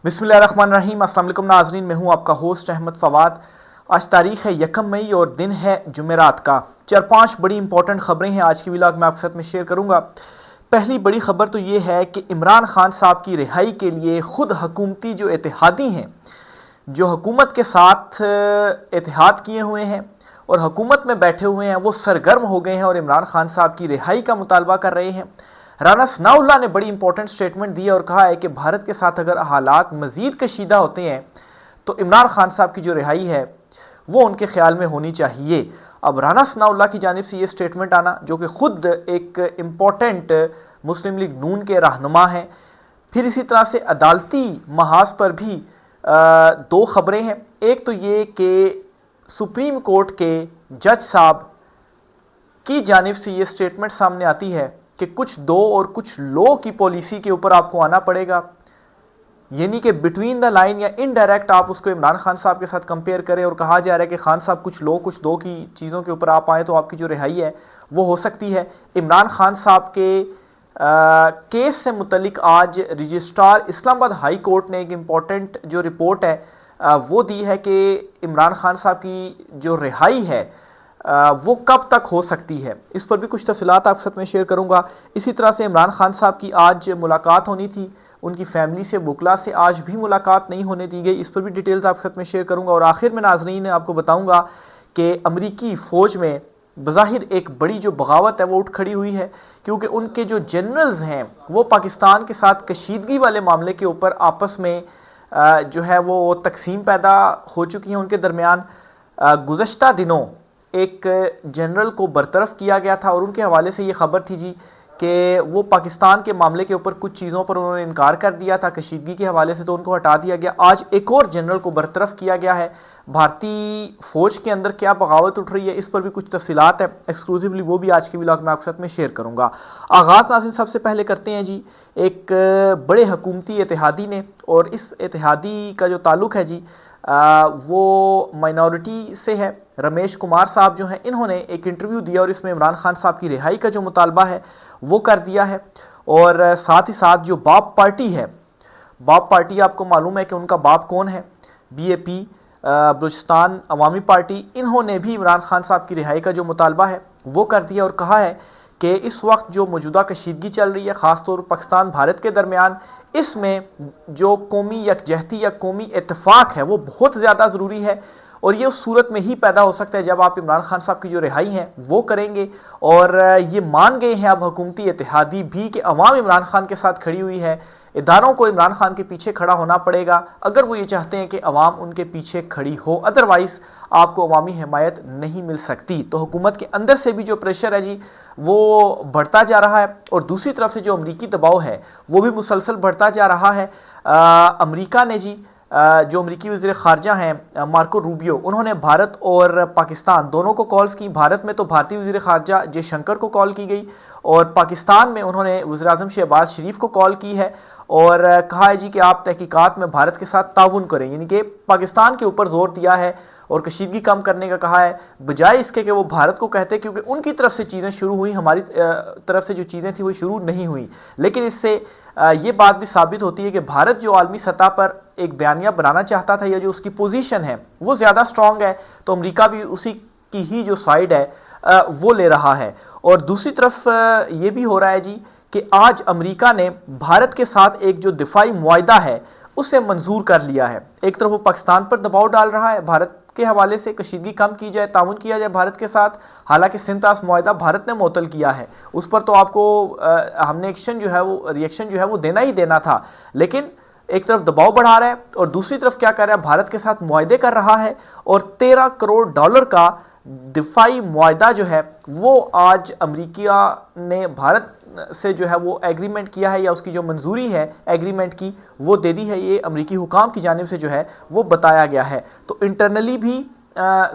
بسم اللہ الرحمن الرحیم۔ السلام علیکم ناظرین، میں ہوں آپ کا ہوسٹ احمد فواد۔ آج تاریخ ہے 1 مئی اور دن ہے جمعرات کا۔ 4-5 بڑی امپورٹنٹ خبریں ہیں آج کی ولاگ میں آپ کے ساتھ میں شیئر کروں گا۔ پہلی بڑی خبر تو یہ ہے کہ عمران خان صاحب کی رہائی کے لیے خود حکومتی جو اتحادی ہیں، جو حکومت کے ساتھ اتحاد کیے ہوئے ہیں اور حکومت میں بیٹھے ہوئے ہیں، وہ سرگرم ہو گئے ہیں اور عمران خان صاحب کی رہائی کا مطالبہ کر رہے ہیں۔ رانا ثناء اللہ نے بڑی امپورٹنٹ سٹیٹمنٹ دی اور کہا ہے کہ بھارت کے ساتھ اگر حالات مزید کشیدہ ہوتے ہیں تو عمران خان صاحب کی جو رہائی ہے وہ ان کے خیال میں ہونی چاہیے۔ اب رانا ثناء اللہ کی جانب سے یہ سٹیٹمنٹ آنا، جو کہ خود ایک امپورٹنٹ مسلم لیگ نون کے رہنما ہیں۔ پھر اسی طرح سے عدالتی محاذ پر بھی دو خبریں ہیں۔ ایک تو یہ کہ سپریم کورٹ کے جج صاحب کی جانب سے یہ سٹیٹمنٹ سامنے آتی ہے کہ کچھ دو اور کچھ لو کی پالیسی کے اوپر آپ کو آنا پڑے گا، یعنی کہ بٹوین دا لائن یا انڈائریکٹ آپ اس کو عمران خان صاحب کے ساتھ کمپیئر کریں، اور کہا جا رہا ہے کہ خان صاحب کچھ لو کچھ دو کی چیزوں کے اوپر آپ آئیں تو آپ کی جو رہائی ہے وہ ہو سکتی ہے۔ عمران خان صاحب کے کیس سے متعلق آج رجسٹرار اسلام آباد ہائی کورٹ نے ایک امپورٹنٹ جو رپورٹ ہے وہ دی ہے کہ عمران خان صاحب کی جو رہائی ہے وہ کب تک ہو سکتی ہے۔ اس پر بھی کچھ تفصیلات آپ کے ساتھ میں شیئر کروں گا۔ اسی طرح سے عمران خان صاحب کی آج ملاقات ہونی تھی ان کی فیملی سے، وکلا سے، آج بھی ملاقات نہیں ہونے دی گئی، اس پر بھی ڈیٹیلز آپ کے ساتھ میں شیئر کروں گا۔ اور آخر میں ناظرین آپ کو بتاؤں گا کہ امریکی فوج میں بظاہر ایک بڑی جو بغاوت ہے وہ اٹھ کھڑی ہوئی ہے، کیونکہ ان کے جو جنرلز ہیں وہ پاکستان کے ساتھ کشیدگی والے معاملے کے اوپر آپس میں جو ہے وہ تقسیم پیدا ہو چکی ہے ان کے درمیان۔ گزشتہ دنوں ایک جنرل کو برطرف کیا گیا تھا اور ان کے حوالے سے یہ خبر تھی جی کہ وہ پاکستان کے معاملے کے اوپر کچھ چیزوں پر انہوں نے انکار کر دیا تھا کشیدگی کے حوالے سے، تو ان کو ہٹا دیا گیا۔ آج ایک اور جنرل کو برطرف کیا گیا ہے۔ بھارتی فوج کے اندر کیا بغاوت اٹھ رہی ہے اس پر بھی کچھ تفصیلات ہیں ایکسکلوزیولی، وہ بھی آج کی ولاگ میں آپ کے ساتھ میں شیئر کروں گا۔ آغاز ناظرین سب سے پہلے کرتے ہیں جی ایک بڑے حکومتی اتحادی نے، اور اس اتحادی کا جو تعلق ہے جی وہ مائنورٹی سے ہے۔ رمیش کمار صاحب جو ہیں انہوں نے ایک انٹرویو دیا اور اس میں عمران خان صاحب کی رہائی کا جو مطالبہ ہے وہ کر دیا ہے، اور ساتھ ہی ساتھ جو باپ پارٹی ہے، باپ پارٹی آپ کو معلوم ہے کہ ان کا باپ کون ہے، بی اے پی بلوچستان عوامی پارٹی، انہوں نے بھی عمران خان صاحب کی رہائی کا جو مطالبہ ہے وہ کر دیا اور کہا ہے کہ اس وقت جو موجودہ کشیدگی چل رہی ہے خاص طور پر پاکستان بھارت کے درمیان، اس میں جو قومی یکجہتی یا قومی اتفاق ہے وہ بہت زیادہ ضروری ہے، اور یہ اس صورت میں ہی پیدا ہو سکتا ہے جب آپ عمران خان صاحب کی جو رہائی ہیں وہ کریں گے۔ اور یہ مان گئے ہیں اب حکومتی اتحادی بھی کہ عوام عمران خان کے ساتھ کھڑی ہوئی ہے، اداروں کو عمران خان کے پیچھے کھڑا ہونا پڑے گا اگر وہ یہ چاہتے ہیں کہ عوام ان کے پیچھے کھڑی ہو، ادروائز آپ کو عوامی حمایت نہیں مل سکتی۔ تو حکومت کے اندر سے بھی جو پریشر ہے جی وہ بڑھتا جا رہا ہے، اور دوسری طرف سے جو امریکی دباؤ ہے وہ بھی مسلسل بڑھتا جا رہا ہے۔ امریکہ نے جی جو امریکی وزیر خارجہ ہیں مارکو روبیو، انہوں نے بھارت اور پاکستان دونوں کو کالز کی۔ بھارت میں تو بھارتی وزیر خارجہ جے شنکر کو کال کی گئی، اور پاکستان میں انہوں نے وزیر اعظم شہباز شریف کو کال کی ہے اور کہا ہے جی کہ آپ تحقیقات میں بھارت کے ساتھ تعاون کریں، یعنی کہ پاکستان کے اوپر زور دیا ہے اور کشیدگی کم کرنے کا کہا ہے، بجائے اس کے کہ وہ بھارت کو کہتے، کیونکہ ان کی طرف سے چیزیں شروع ہوئیں، ہماری طرف سے جو چیزیں تھیں وہ شروع نہیں ہوئیں۔ لیکن اس سے یہ بات بھی ثابت ہوتی ہے کہ بھارت جو عالمی سطح پر ایک بیانیہ بنانا چاہتا تھا یا جو اس کی پوزیشن ہے وہ زیادہ سٹرونگ ہے، تو امریکہ بھی اسی کی ہی جو سائیڈ ہے وہ لے رہا ہے۔ اور دوسری طرف یہ بھی ہو رہا ہے جی کہ آج امریکہ نے بھارت کے ساتھ ایک جو دفاعی معاہدہ ہے اسے منظور کر لیا ہے۔ ایک طرف وہ پاکستان پر دباؤ ڈال رہا ہے بھارت کے حوالے سے کشیدگی کم کی جائے، تعاون کیا جائے بھارت کے ساتھ، حالانکہ سنتاس معاہدہ بھارت نے معطل کیا ہے، اس پر تو آپ کو ہم نے ریئیکشن جو ہے وہ دینا ہی دینا تھا، لیکن ایک طرف دباؤ بڑھا رہا ہے اور دوسری طرف کیا کر رہا ہے، بھارت کے ساتھ معاہدے کر رہا ہے، اور 13 کروڑ ڈالر کا دفاعی معاہدہ جو ہے وہ آج امریکہ نے بھارت سے جو ہے وہ ایگریمنٹ کیا ہے، یا اس کی جو منظوری ہے ایگریمنٹ کی وہ دے دی ہے، یہ امریکی حکام کی جانب سے جو ہے وہ بتایا گیا ہے۔ تو انٹرنلی بھی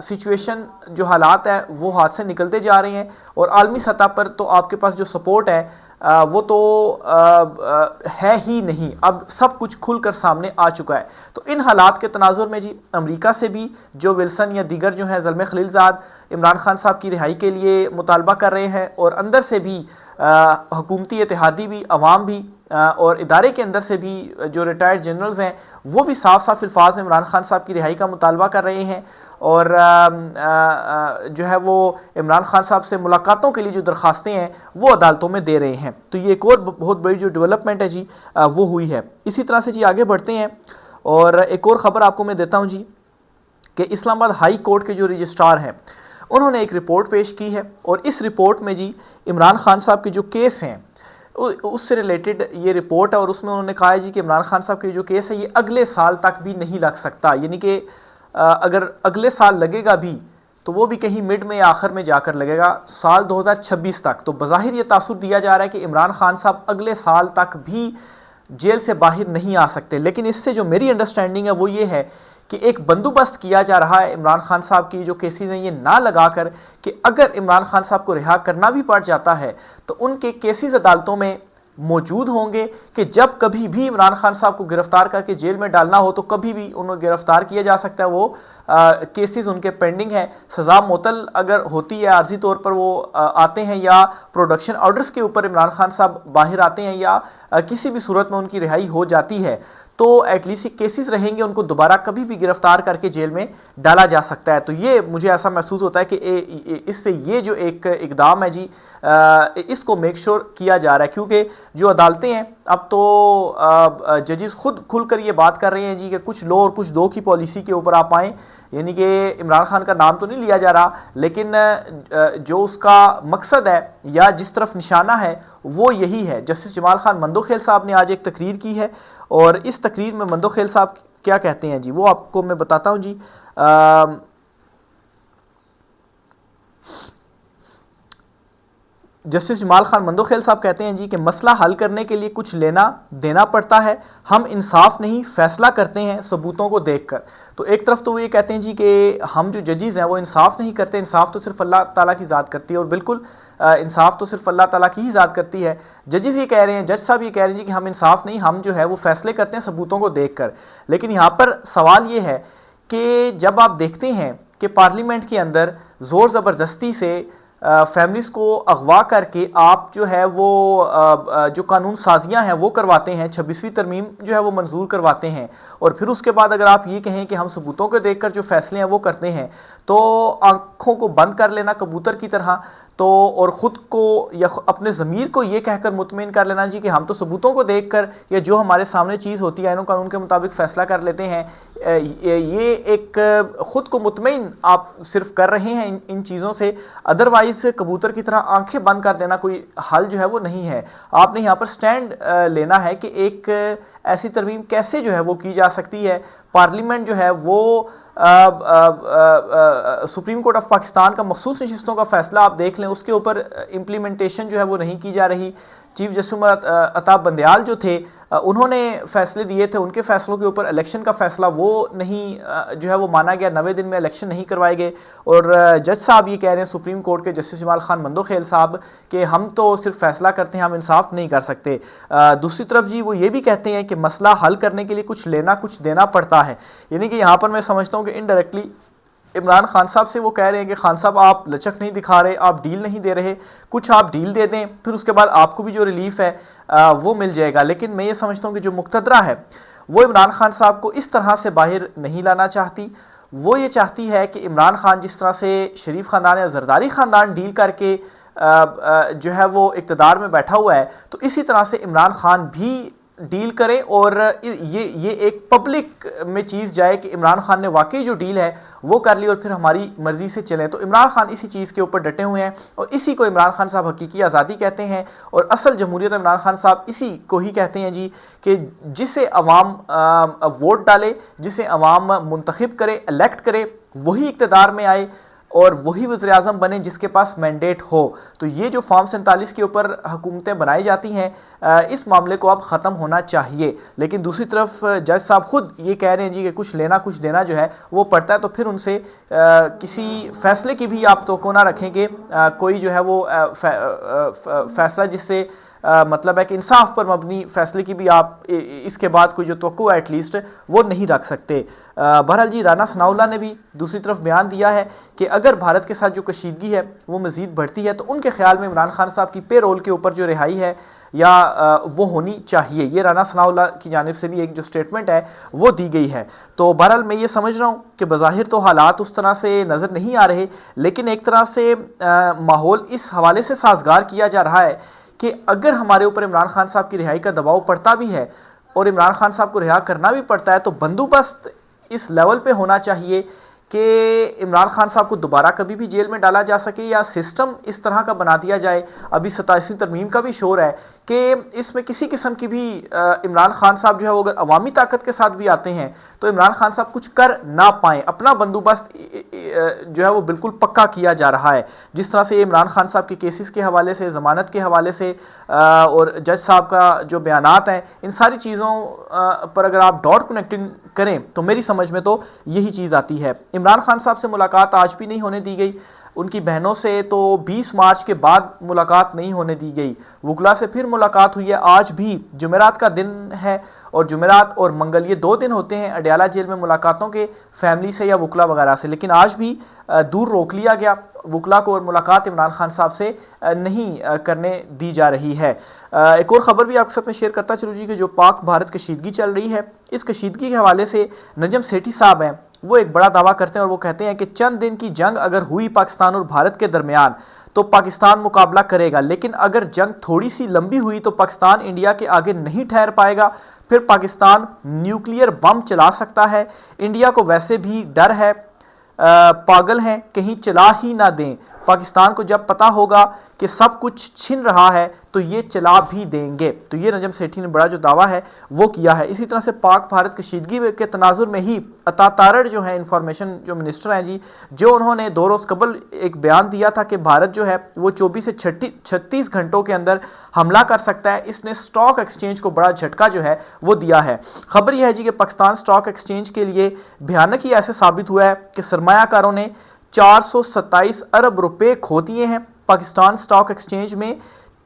سچویشن جو حالات ہیں وہ ہاتھ سے نکلتے جا رہے ہیں، اور عالمی سطح پر تو آپ کے پاس جو سپورٹ ہے وہ تو ہے ہی نہیں، اب سب کچھ کھل کر سامنے آ چکا ہے۔ تو ان حالات کے تناظر میں جی امریکہ سے بھی جو ولسن یا دیگر جو ہیں زلمے خلیل زاد عمران خان صاحب کی رہائی کے لیے مطالبہ کر رہے ہیں، اور اندر سے بھی حکومتی اتحادی بھی، عوام بھی اور ادارے کے اندر سے بھی جو ریٹائرڈ جنرلز ہیں وہ بھی صاف صاف الفاظ میں عمران خان صاحب کی رہائی کا مطالبہ کر رہے ہیں، اور جو ہے وہ عمران خان صاحب سے ملاقاتوں کے لیے جو درخواستیں ہیں وہ عدالتوں میں دے رہے ہیں۔ تو یہ ایک اور بہت بڑی جو ڈیولپمنٹ ہے جی وہ ہوئی ہے۔ اسی طرح سے جی آگے بڑھتے ہیں، اور ایک اور خبر آپ کو میں دیتا ہوں جی کہ اسلام آباد ہائی کورٹ کے جو رجسٹرار ہیں انہوں نے ایک رپورٹ پیش کی ہے، اور اس رپورٹ میں جی عمران خان صاحب کے جو کیس ہیں اس سے ریلیٹڈ یہ رپورٹ ہے، اور اس میں انہوں نے کہا ہے جی کہ عمران خان صاحب کے جو کیس ہے یہ اگلے سال تک بھی نہیں لگ سکتا، یعنی کہ اگر اگلے سال لگے گا بھی تو وہ بھی کہیں مڈ میں یا آخر میں جا کر لگے گا، سال 2026 تک۔ تو بظاہر یہ تاثر دیا جا رہا ہے کہ عمران خان صاحب اگلے سال تک بھی جیل سے باہر نہیں آ سکتے، لیکن اس سے جو میری انڈرسٹینڈنگ ہے وہ یہ ہے کہ ایک بندوبست کیا جا رہا ہے عمران خان صاحب کی جو کیسز ہیں یہ نہ لگا کر، کہ اگر عمران خان صاحب کو رہا کرنا بھی پڑ جاتا ہے تو ان کے کیسز عدالتوں میں موجود ہوں گے، کہ جب کبھی بھی عمران خان صاحب کو گرفتار کر کے جیل میں ڈالنا ہو تو کبھی بھی انہیں گرفتار کیا جا سکتا ہے۔ وہ کیسز ان کے پینڈنگ ہیں، سزا معطل اگر ہوتی ہے عارضی طور پر وہ آتے ہیں، یا پروڈکشن آرڈرز کے اوپر عمران خان صاحب باہر آتے ہیں، یا کسی بھی صورت میں ان کی رہائی ہو جاتی ہے، تو ایٹ لیسٹ کیسز رہیں گے، ان کو دوبارہ کبھی بھی گرفتار کر کے جیل میں ڈالا جا سکتا ہے۔ تو یہ مجھے ایسا محسوس ہوتا ہے کہ اس سے یہ جو ایک اقدام ہے جی اس کو میک شور کیا جا رہا ہے، کیونکہ جو عدالتیں ہیں اب تو ججز خود کھل کر یہ بات کر رہے ہیں جی کہ کچھ لو اور کچھ دو کی پالیسی کے اوپر آپ آئیں، یعنی کہ عمران خان کا نام تو نہیں لیا جا رہا، لیکن جو اس کا مقصد ہے یا جس طرف نشانہ ہے وہ یہی ہے۔ جسٹس جمال خان مندوخیل صاحب نے آج ایک تقریر کی ہے، اور اس تقریر میں مندوخیل صاحب کیا کہتے ہیں جی وہ آپ کو میں بتاتا ہوں جی۔ جسٹس جمال خان مندوخیل صاحب کہتے ہیں جی کہ مسئلہ حل کرنے کے لیے کچھ لینا دینا پڑتا ہے، ہم انصاف نہیں فیصلہ کرتے ہیں ثبوتوں کو دیکھ کر۔ تو ایک طرف تو وہ یہ کہتے ہیں جی کہ ہم جو ججز ہیں وہ انصاف نہیں کرتے، انصاف تو صرف اللہ تعالیٰ کی ذات کرتی ہے، اور بالکل انصاف تو صرف اللہ تعالیٰ کی ہی ذات کرتی ہے۔ ججز یہ کہہ رہے ہیں، جج صاحب یہ کہہ رہے ہیں جی کہ ہم انصاف نہیں، ہم جو ہے وہ فیصلے کرتے ہیں ثبوتوں کو دیکھ کر۔ لیکن یہاں پر سوال یہ ہے کہ جب آپ دیکھتے ہیں کہ پارلیمنٹ کے اندر زور زبردستی سے فیملیز کو اغوا کر کے آپ جو ہے وہ جو قانون سازیاں ہیں وہ کرواتے ہیں، 26ویں ترمیم جو ہے وہ منظور کرواتے ہیں، اور پھر اس کے بعد اگر آپ یہ کہیں کہ ہم ثبوتوں کو دیکھ کر جو فیصلے ہیں وہ کرتے ہیں، تو آنکھوں کو بند کر لینا کبوتر کی طرح، تو اور خود کو یا اپنے ضمیر کو یہ کہہ کر مطمئن کر لینا جی کہ ہم تو ثبوتوں کو دیکھ کر یا جو ہمارے سامنے چیز ہوتی ہے آئین و قانون کے مطابق فیصلہ کر لیتے ہیں، یہ ایک خود کو مطمئن آپ صرف کر رہے ہیں ان چیزوں سے، ادروائز کبوتر کی طرح آنکھیں بند کر دینا کوئی حل جو ہے وہ نہیں ہے۔ آپ نے یہاں پر سٹینڈ لینا ہے کہ ایک ایسی ترمیم کیسے جو ہے وہ کی جا سکتی ہے۔ پارلیمنٹ جو ہے وہ سپریم کورٹ آف پاکستان کا مخصوص نشستوں کا فیصلہ آپ دیکھ لیں، اس کے اوپر امپلیمنٹیشن جو ہے وہ نہیں کی جا رہی۔ چیف جسٹس عطا بندیال جو تھے انہوں نے فیصلے دیے تھے، ان کے فیصلوں کے اوپر الیکشن کا فیصلہ وہ نہیں جو ہے وہ مانا گیا، 90 دن میں الیکشن نہیں کروائے گئے، اور جج صاحب یہ کہہ رہے ہیں سپریم کورٹ کے جسٹس جمال خان مندوخیل صاحب کہ ہم تو صرف فیصلہ کرتے ہیں، ہم انصاف نہیں کر سکتے۔ دوسری طرف جی وہ یہ بھی کہتے ہیں کہ مسئلہ حل کرنے کے لیے کچھ لینا کچھ دینا پڑتا ہے، یعنی کہ یہاں پر میں سمجھتا ہوں کہ انڈائریکٹلی عمران خان صاحب سے وہ کہہ رہے ہیں کہ خان صاحب آپ لچک نہیں دکھا رہے، آپ ڈیل نہیں دے رہے، کچھ آپ ڈیل دے دیں، پھر اس کے بعد آپ کو بھی جو ریلیف ہے وہ مل جائے گا۔ لیکن میں یہ سمجھتا ہوں کہ جو مقتدرہ ہے وہ عمران خان صاحب کو اس طرح سے باہر نہیں لانا چاہتی، وہ یہ چاہتی ہے کہ عمران خان جس طرح سے شریف خاندان یا زرداری خاندان ڈیل کر کے جو ہے وہ اقتدار میں بیٹھا ہوا ہے، تو اسی طرح سے عمران خان بھی ڈیل کرے، اور یہ ایک پبلک میں چیز جائے کہ عمران خان نے واقعی جو ڈیل ہے وہ کر لی اور پھر ہماری مرضی سے چلیں۔ تو عمران خان اسی چیز کے اوپر ڈٹے ہوئے ہیں، اور اسی کو عمران خان صاحب حقیقی آزادی کہتے ہیں، اور اصل جمہوریت عمران خان صاحب اسی کو ہی کہتے ہیں جی کہ جسے عوام ووٹ ڈالے، جسے عوام منتخب کرے، الیکٹ کرے، وہی اقتدار میں آئے اور وہی وزیر اعظم بنے جس کے پاس مینڈیٹ ہو۔ تو یہ جو فارم 47 کے اوپر حکومتیں بنائی جاتی ہیں، اس معاملے کو اب ختم ہونا چاہیے۔ لیکن دوسری طرف جج صاحب خود یہ کہہ رہے ہیں جی کہ کچھ لینا کچھ دینا جو ہے وہ پڑتا ہے، تو پھر ان سے کسی فیصلے کی بھی آپ توقع نہ رکھیں کہ کوئی جو ہے وہ فیصلہ جس سے مطلب ہے کہ انصاف پر مبنی فیصلے کی بھی آپ اس کے بعد کوئی جو توقع ہے ایٹ لیسٹ وہ نہیں رکھ سکتے۔ بہرحال جی رانا ثناء اللہ نے بھی دوسری طرف بیان دیا ہے کہ اگر بھارت کے ساتھ جو کشیدگی ہے وہ مزید بڑھتی ہے تو ان کے خیال میں عمران خان صاحب کی پے رول کے اوپر جو رہائی ہے یا وہ ہونی چاہیے. یہ رانا ثناء اللہ کی جانب سے بھی ایک جو سٹیٹمنٹ ہے وہ دی گئی ہے. تو بہرحال میں یہ سمجھ رہا ہوں کہ بظاہر تو حالات اس طرح سے نظر نہیں آ رہے، لیکن ایک طرح سے ماحول اس حوالے سے سازگار کیا جا رہا ہے کہ اگر ہمارے اوپر عمران خان صاحب کی رہائی کا دباؤ پڑتا بھی ہے اور عمران خان صاحب کو رہا کرنا بھی پڑتا ہے، تو بندوبست اس لیول پہ ہونا چاہیے کہ عمران خان صاحب کو دوبارہ کبھی بھی جیل میں ڈالا جا سکے، یا سسٹم اس طرح کا بنا دیا جائے. ابھی 27ویں ترمیم کا بھی شور ہے کہ اس میں کسی قسم کی بھی عمران خان صاحب جو ہے وہ اگر عوامی طاقت کے ساتھ بھی آتے ہیں تو عمران خان صاحب کچھ کر نہ پائیں. اپنا بندوبست جو ہے وہ بالکل پکا کیا جا رہا ہے. جس طرح سے عمران خان صاحب کے کیسز کے حوالے سے، ضمانت کے حوالے سے اور جج صاحب کا جو بیانات ہیں، ان ساری چیزوں پر اگر آپ ڈاٹ کنیکٹنگ کریں تو میری سمجھ میں تو یہی چیز آتی ہے. عمران خان صاحب سے ملاقات آج بھی نہیں ہونے دی گئی. ان کی بہنوں سے تو 20 مارچ کے بعد ملاقات نہیں ہونے دی گئی. وکلا سے پھر ملاقات ہوئی ہے. آج بھی جمعرات کا دن ہے اور جمعرات اور منگل یہ 2 دن ہوتے ہیں اڈیالہ جیل میں ملاقاتوں کے، فیملی سے یا وکلا وغیرہ سے، لیکن آج بھی دور روک لیا گیا وکلا کو اور ملاقات عمران خان صاحب سے نہیں کرنے دی جا رہی ہے. ایک اور خبر بھی آپ کے ساتھ میں شیئر کرتا چلوں جی کہ جو پاک بھارت کشیدگی چل رہی ہے، اس کشیدگی کے حوالے سے نجم سیٹھی صاحب ہیں، وہ ایک بڑا دعویٰ کرتے ہیں اور وہ کہتے ہیں کہ چند دن کی جنگ اگر ہوئی پاکستان اور بھارت کے درمیان تو پاکستان مقابلہ کرے گا، لیکن اگر جنگ تھوڑی سی لمبی ہوئی تو پاکستان انڈیا کے آگے نہیں ٹھہر پائے گا. پھر پاکستان نیوکلیئر بم چلا سکتا ہے. انڈیا کو ویسے بھی ڈر ہے، پاگل ہیں، کہیں چلا ہی نہ دیں. پاکستان کو جب پتا ہوگا کہ سب کچھ چھن رہا ہے تو یہ چلا بھی دیں گے. تو یہ نجم سیٹھی نے بڑا جو دعویٰ ہے وہ کیا ہے. اسی طرح سے پاک بھارت کشیدگی کے تناظر میں ہی عطا تارڑ جو ہیں انفارمیشن جو منسٹر ہیں جی، جو انہوں نے 2 روز قبل ایک بیان دیا تھا کہ بھارت جو ہے وہ 24 سے 36 گھنٹوں کے اندر حملہ کر سکتا ہے. اس نے سٹاک ایکسچینج کو بڑا جھٹکا جو ہے وہ دیا ہے. خبر یہ ہے جی کہ پاکستان سٹاک ایکسچینج کے لیے بھیانک ہی ایسے ثابت ہوا ہے کہ سرمایہ کاروں نے 427 ارب روپے کھو دیے ہیں. پاکستان سٹاک ایکسچینج میں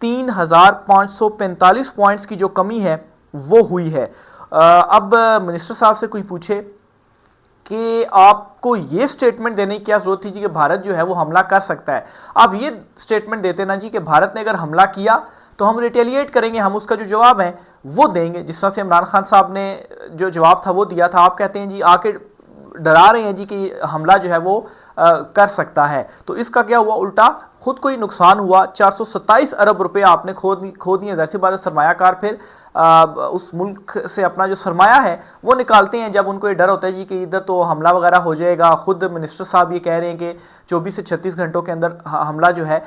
3545 پوائنٹس کی جو کمی ہے وہ ہوئی ہے. اب منسٹر صاحب سے کوئی پوچھے کہ آپ کو یہ سٹیٹمنٹ دینے کی کیا ضرورت تھی جی کہ بھارت جو ہے وہ حملہ کر سکتا ہے. آپ یہ سٹیٹمنٹ دیتے نا جی کہ بھارت نے اگر حملہ کیا تو ہم ریٹیلیٹ کریں گے، ہم اس کا جو جواب ہے وہ دیں گے. جس طرح سے عمران خان صاحب نے جو جواب تھا وہ دیا تھا. آپ کہتے ہیں جی آ کے ڈرا رہے ہیں جی کہ حملہ جو ہے وہ کر سکتا ہے. تو اس کا کیا ہوا، الٹا خود کو ہی نقصان ہوا. 427 ارب روپے آپ نے کھو دیے. ظاہر سی بات ہے سرمایہ کار پھر اس ملک سے اپنا جو سرمایہ ہے وہ نکالتے ہیں جب ان کو یہ ڈر ہوتا ہے جی کہ ادھر تو حملہ وغیرہ ہو جائے گا. خود منسٹر صاحب یہ کہہ رہے ہیں کہ 24 سے 36 گھنٹوں کے اندر حملہ جو ہے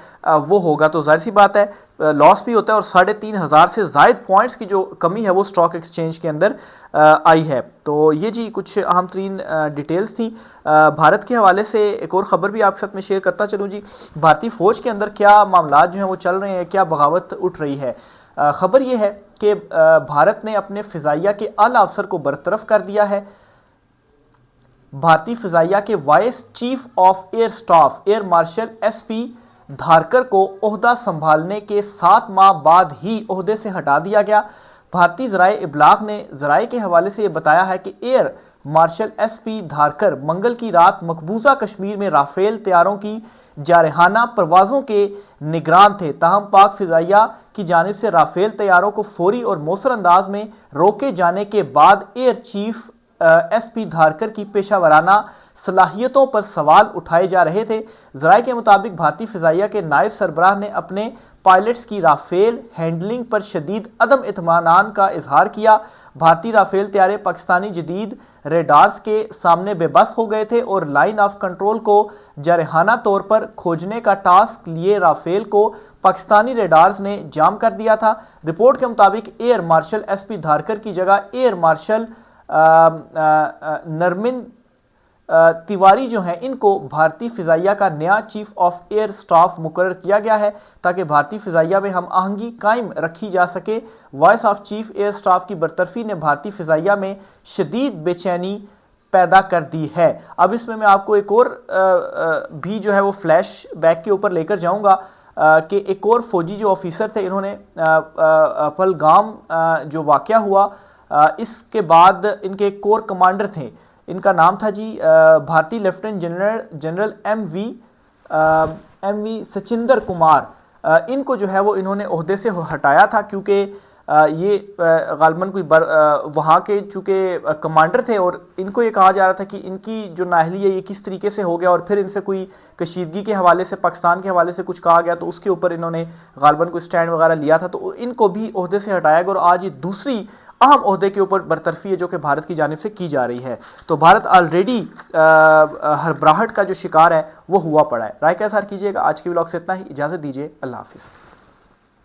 وہ ہوگا. تو ظاہر سی بات ہے لاس بھی ہوتا ہے. اور 3500 سے زائد پوائنٹس کی جو کمی ہے وہ سٹاک ایکسچینج کے اندر آئی ہے. تو یہ جی کچھ اہم ترین ڈیٹیلز تھیں. بھارت کے حوالے سے ایک اور خبر بھی آپ کے ساتھ میں شیئر کرتا چلوں جی. بھارتی فوج کے اندر کیا معاملات جو ہیں وہ چل رہے ہیں، کیا بغاوت اٹھ رہی ہے. خبر یہ ہے کہ بھارت نے اپنے فضائیہ کے اعلی افسر کو برطرف کر دیا ہے. بھارتی فضائیہ کے vice chief of air staff air marshal S P Dharkar کو عہدہ سنبھالنے کے 7 ماہ بعد ہی عہدے سے ہٹا دیا گیا. بھارتی ذرائع ابلاغ نے ذرائع کے حوالے سے یہ بتایا ہے کہ ایئر مارشل ایس پی دھارکر منگل کی رات مقبوضہ کشمیر میں رافیل طیاروں کی جارحانہ پروازوں کے نگران تھے. تاہم پاک فضائیہ کی جانب سے رافیل طیاروں کو فوری اور مؤثر انداز میں روکے جانے کے بعد ایئر چیف ایس پی دھارکر کی پیشہ ورانہ صلاحیتوں پر سوال اٹھائے جا رہے تھے. ذرائع کے مطابق بھارتی فضائیہ کے نائب سربراہ نے اپنے پائلٹس کی رافیل ہینڈلنگ پر شدید عدم اطمینان کا اظہار کیا. بھارتی رافیل طیارے پاکستانی جدید ریڈارز کے سامنے بے بس ہو گئے تھے اور لائن آف کنٹرول کو جارحانہ طور پر کھوجنے کا ٹاسک لیے رافیل کو پاکستانی ریڈارز نے جام کر دیا تھا. رپورٹ کے مطابق ایئر مارشل ایس پی دھارکر کی جگہ ایئر مارشل نرمن تیواری جو ہیں ان کو بھارتی فضائیہ کا نیا چیف آف ایئر سٹاف مقرر کیا گیا ہے تاکہ بھارتی فضائیہ میں ہم آہنگی قائم رکھی جا سکے. Vice of chief air staff کی برطرفی نے بھارتی فضائیہ میں شدید بے چینی پیدا کر دی ہے. اب اس میں آپ کو ایک اور بھی جو ہے وہ فلیش بیک کے اوپر لے کر جاؤں گا کہ ایک اور فوجی جو آفیسر تھے انہوں نے پہلگام جو واقعہ ہوا اس کے بعد ان کے ایک کور کمانڈر تھے، ان کا نام تھا جی بھارتی لیفٹیننٹ جنرل ایم وی سچندر کمار. ان کو جو ہے وہ انہوں نے عہدے سے ہٹایا تھا، کیونکہ یہ غالباً کوئی وہاں کے چونکہ کمانڈر تھے، اور ان کو یہ کہا جا رہا تھا کہ ان کی جو نااہلی ہے یہ کس طریقے سے ہو گیا، اور پھر ان سے کوئی کشیدگی کے حوالے سے پاکستان کے حوالے سے کچھ کہا گیا تو اس کے اوپر انہوں نے غالباً کوئی سٹینڈ وغیرہ لیا تھا، تو ان کو بھی عہدے سے ہٹایا گیا، اور آج یہ دوسری اہم عہدے کے اوپر برطرفی ہے جو کہ بھارت کی جانب سے کی جا رہی ہے۔ تو بھارت آلریڈی ہربراہٹ کا جو شکار ہے وہ ہوا پڑا ہے۔ رائے کا اظہار کیجیے گا۔ آج کے ولاگ سے اتنا ہی، اجازت دیجیے، اللہ حافظ۔